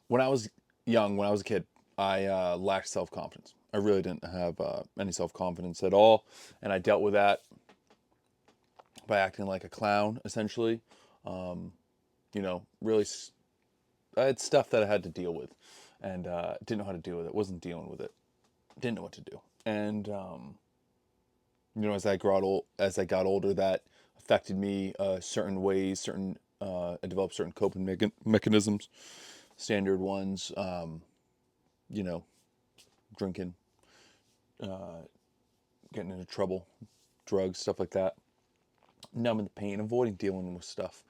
when I was young, when I was a kid, I lacked self confidence. I really didn't have any self confidence at all, and I dealt with that by acting like a clown, essentially. Um, really, I had stuff that I had to deal with, and didn't know how to deal with it. Wasn't dealing with it. Didn't know what to do. And as I got older, that affected me certain ways. I developed certain coping mechanisms, standard ones. You know, drinking, getting into trouble, drugs, stuff like that, numbing the pain, avoiding dealing with stuff,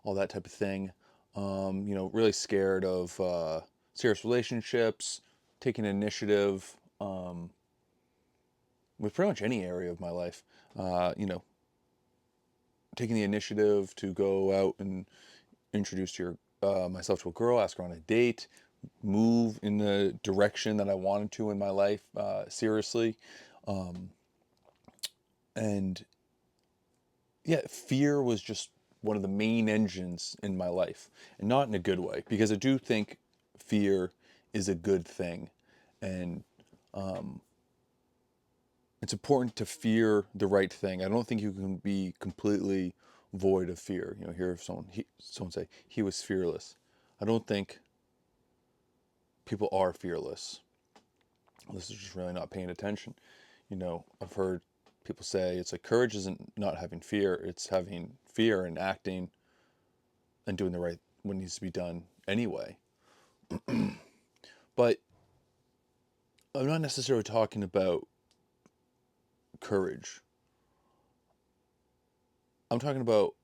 all that type of thing. Really scared of serious relationships, taking initiative with pretty much any area of my life. Uh, you know, Taking the initiative to go out and introduce myself to a girl, ask her on a date, move in the direction that I wanted to in my life seriously, and yeah, fear was just one of the main engines in my life, and not in a good way, because I do think fear is a good thing, and it's important to fear the right thing. I don't think you can be completely void of fear. Hear someone say he was fearless. I don't think people are fearless. This is just really not paying attention. I've heard people say it's like courage isn't not having fear; it's having fear and acting and doing the right what needs to be done anyway. But I'm not necessarily talking about courage. I'm talking about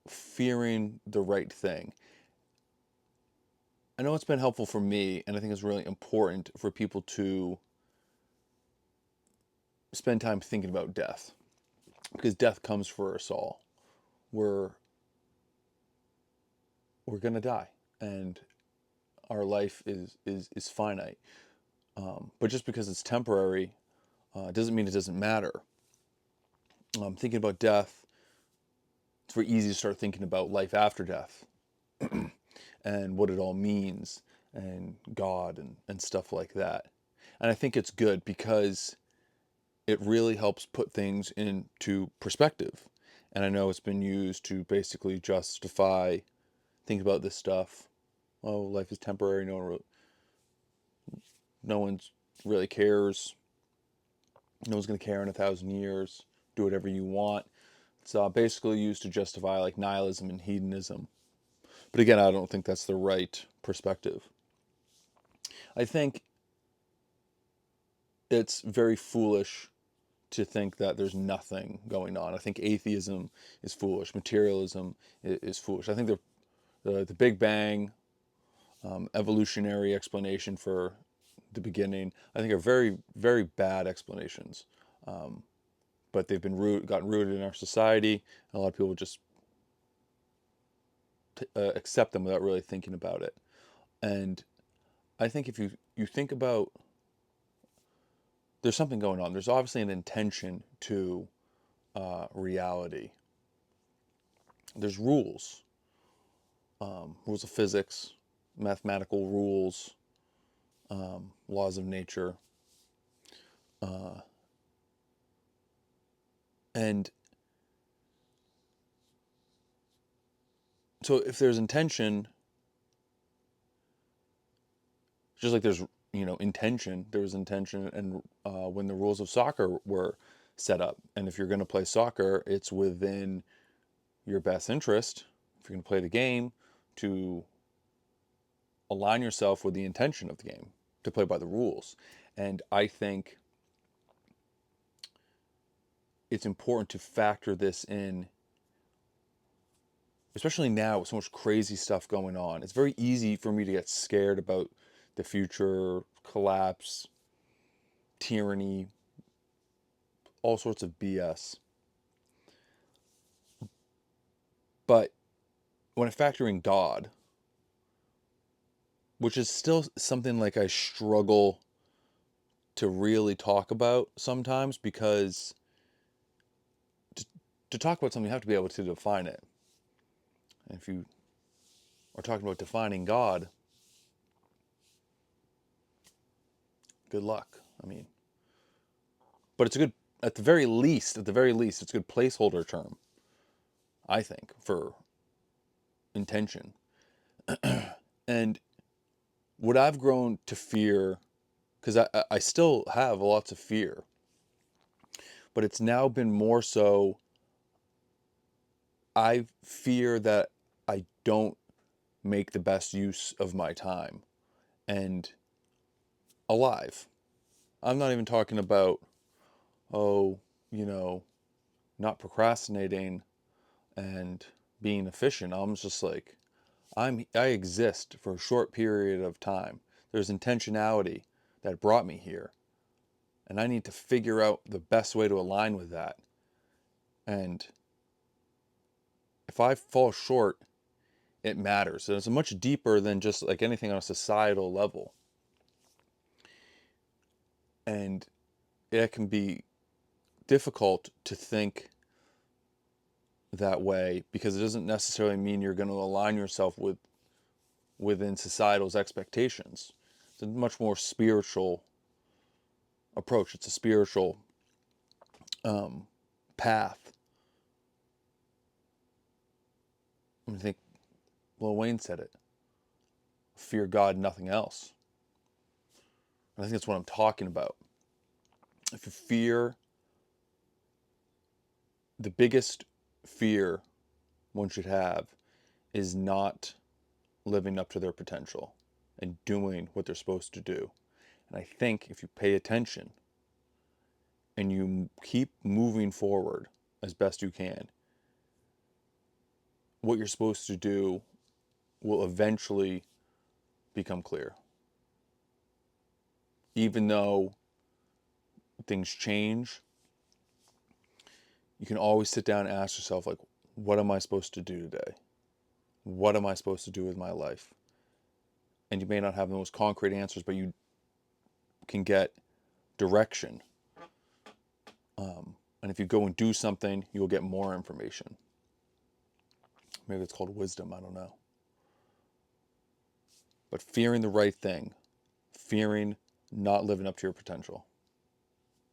fearing the right thing. I know it's been helpful for me, and I think it's really important for people to spend time thinking about death, because death comes for us all. We're we're gonna die, and our life is finite. But just because it's temporary doesn't mean it doesn't matter. Thinking about death, it's very easy to start thinking about life after death and what it all means and God and stuff like that. And I think it's good because it really helps put things into perspective. And I know it's been used to basically justify think about this stuff. Oh, life is temporary. No one's really cares. No one's going to care in 1,000 years. Do whatever you want. It's basically used to justify like nihilism and hedonism. But again, I don't think that's the right perspective. I think it's very foolish to think that there's nothing going on. I think atheism is foolish. Materialism is foolish. I think the Big Bang, evolutionary explanation for the beginning, I think are very, very bad explanations. But they've gotten rooted in our society. And a lot of people just accept them without really thinking about it. And I think if you think about, there's something going on. There's obviously an intention to reality. There's rules of physics, mathematical rules, laws of nature, and so if there's intention, just like there's intention, there was intention, and when the rules of soccer were set up, and if you're going to play soccer, it's within your best interest, if you're going to play the game, to align yourself with the intention of the game, to play by the rules. And I think it's important to factor this in, especially now with so much crazy stuff going on. It's very easy for me to get scared about the future, collapse, tyranny, all sorts of BS. But when I factor in God, which is still something like I struggle to really talk about sometimes, because to, to talk about something, you have to be able to define it. And if you are talking about defining God, good luck. I mean, but it's a good, at the very least, it's a good placeholder term, I think, for intention. And what I've grown to fear, because I still have lots of fear, but it's now been more so, I fear that I don't make the best use of my time and alive. I'm not even talking about, oh, you know, not procrastinating and being efficient. I'm just like, I exist for a short period of time. There's intentionality that brought me here, and I need to figure out the best way to align with that. And if I fall short, it matters. And it's much deeper than just like anything on a societal level. And it can be difficult to think that way because it doesn't necessarily mean you're going to align yourself within societal's expectations. It's a much more spiritual approach. It's a spiritual path. I think Lil Wayne said it. Fear God, nothing else. And I think that's what I'm talking about. If you fear, the biggest fear one should have is not living up to their potential and doing what they're supposed to do. And I think if you pay attention and you keep moving forward as best you can, what you're supposed to do will eventually become clear. Even though things change, you can always sit down and ask yourself, like, what am I supposed to do today? What am I supposed to do with my life? And you may not have the most concrete answers, but you can get direction. And if you go and do something, you'll get more information. Maybe it's called wisdom, I don't know. But fearing the right thing, fearing not living up to your potential.